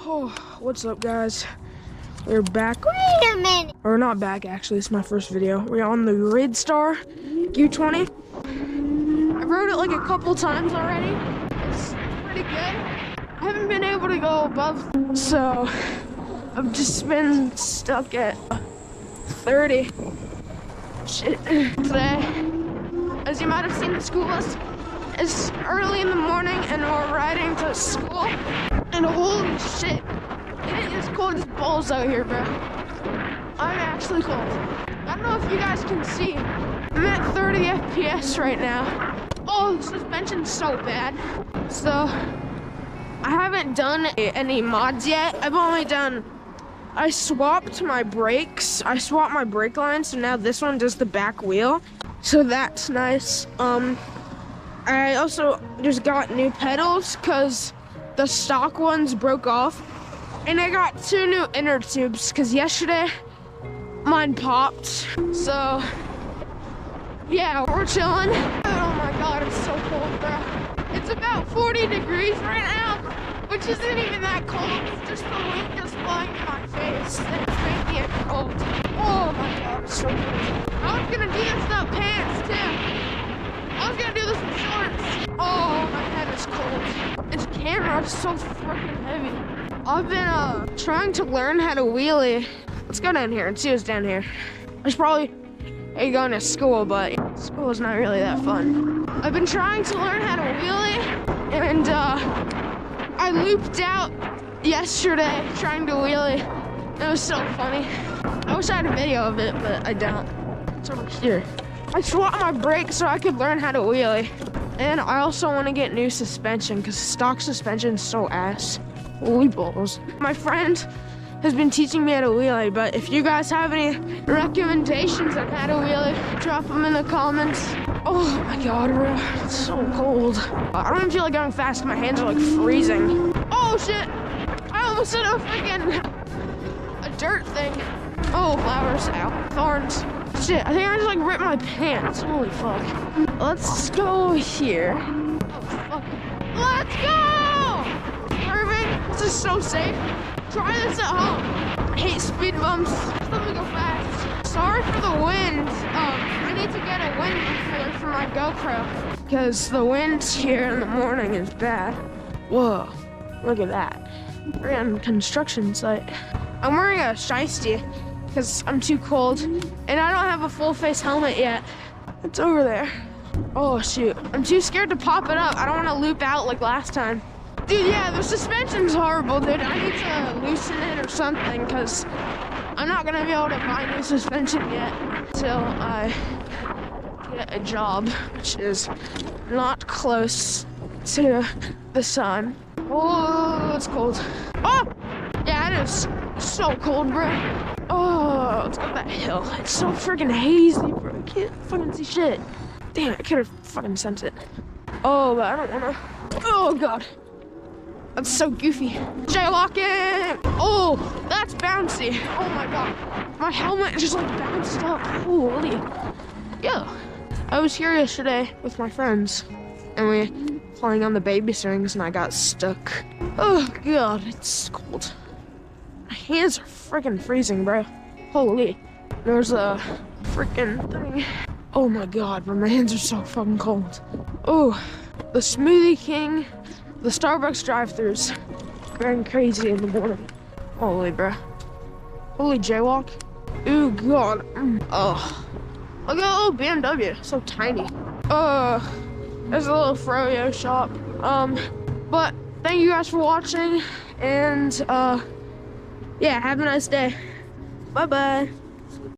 Oh, what's up, guys? We're back. Wait a minute. Or not back, actually. It's my first video. We're on the Ridstar Q20. I rode it like a couple times already. It's pretty good. I haven't been able to go above, so I've just been stuck at 30. Shit. Today, as you might have seen, the school bus is early in the morning and we're riding to school. And holy shit, it is cold as balls out here, bro. I'm actually cold. I don't know if you guys can see. I'm at 30 FPS right now. Oh, the suspension's so bad. So, I haven't done any mods yet. I swapped my brakes. I swapped my brake line, so now this one does the back wheel. So that's nice. I also just got new pedals because the stock ones broke off. And I got 2 new inner tubes because yesterday mine popped. So yeah, we're chilling. Oh my god, it's so cold, bro. It's about 40 degrees right now, which isn't even that cold. It's just the wind just blowing in my face. It's making it cold. Oh my god, it's so cold. I was gonna do this without pants too. I was gonna do this with shorts. Oh, my head is cold. This camera is so freaking heavy. I've been trying to learn how to wheelie. Let's go down here and see what's down here. I should probably be going to school, but school is not really that fun. I've been trying to learn how to wheelie, and I looped out yesterday trying to wheelie. It was so funny. I wish I had a video of it, but I don't. It's over here. I swapped my brakes so I could learn how to wheelie. And I also want to get new suspension because stock suspension is so ass. Holy balls. My friend has been teaching me how to wheelie, but if you guys have any recommendations on how to wheelie, drop them in the comments. Oh my god, bro, it's so cold. I don't even feel like going fast. My hands are like freezing. Oh shit, I almost hit a dirt thing. Oh, flowers, ow, thorns. Shit, I think I just like ripped my pants. Holy fuck. Let's go here. Oh fuck. Let's go! Irving, this is so safe. Try this at home. I hate speed bumps. Just let me go fast. Sorry for the wind. I need to get a wind muffler for my GoPro because the wind here in the morning is bad. Whoa, look at that. We're on a construction site. I'm wearing a shiesty because I'm too cold, and I don't have a full face helmet yet. It's over there. Oh shoot, I'm too scared to pop it up. I don't want to loop out like last time. Dude, yeah, the suspension's horrible, dude. I need to loosen it or something, because I'm not gonna be able to buy new suspension yet until I get a job, which is not close to the sun. Oh, it's cold. Oh, yeah, it is so cold, bro. Oh, let's go up that hill. It's so freaking hazy, bro. I can't fucking see shit. Damn, I could have fucking sent it. Oh, but I don't wanna. Oh, God. That's so goofy. Jaywalking! Oh, that's bouncy. Oh, my God. My helmet just, like, bounced up. Holy. Yeah. I was here yesterday with my friends, and we were playing on the baby swings, and I got stuck. Oh, God, it's cold. My hands are freaking freezing, bro. Holy. There's a freaking thing. Oh my god, bro, my hands are so fucking cold. Oh, the Smoothie King, the Starbucks drive-thrus, going crazy in the morning. Holy, bro. Holy jaywalk. Ooh, god. Oh. Look at that little BMW, so tiny. There's a little froyo shop. But thank you guys for watching, and yeah, have a nice day. Bye-bye.